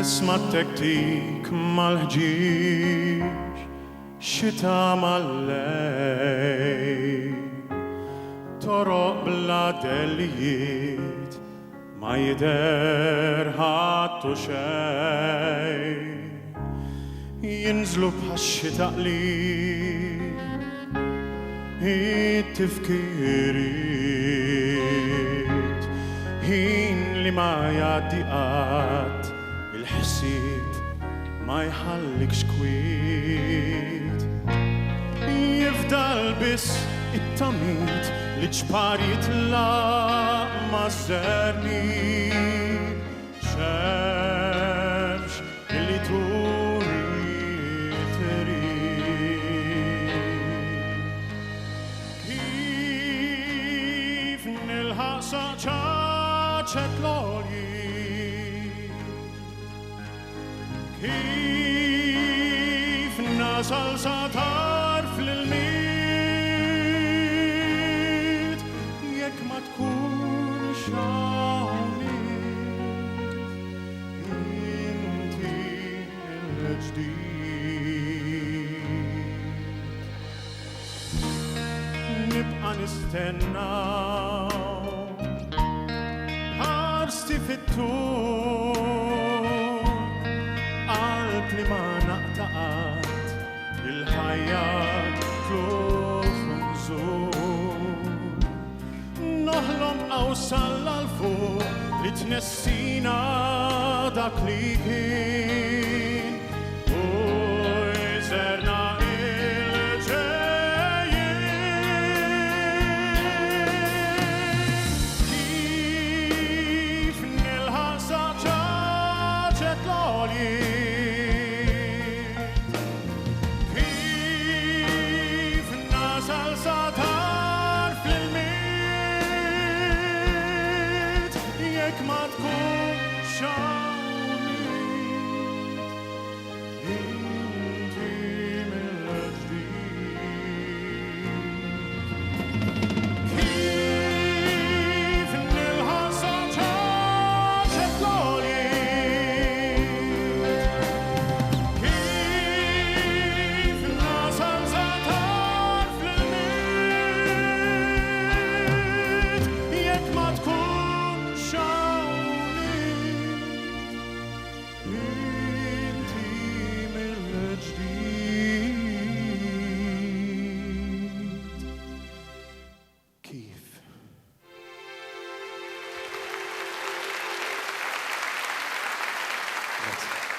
Tisma' tektik mal-ħġieġ xita mal-lej toroq bla dellijiet ma jider ħattu xejn jinżlu bħax-xita qlib it-tifkiriet ħin li ma jgħaddi qatt il-ħsieb ma jħallikx kwiet jifdal biss it-tamit li ġbar jitlaq ma' żermien xemx illi turi triq kif nilħaq saċaċet l-għolji kif nasal satar fl-ilmiet jekk ma tkunx hawnhekk inti l-ġdid nibqa' nistenna ħarsti fit-tul qalb li ma naqtaqat il-ħajja flus nżur noħlom awsal għal-fuq li tnessina dak li kien u jżerna il-ġejjien kif nilħaq saċaċet l-għolji satar fl-ilmiet jekk ma tkunx hawnhekk inti mill-ġdid kif nilħaq saċaċet l-għolji kif nasal satar jekk ma tkunx hawnhekk inti mill-ġdid kif Grazie.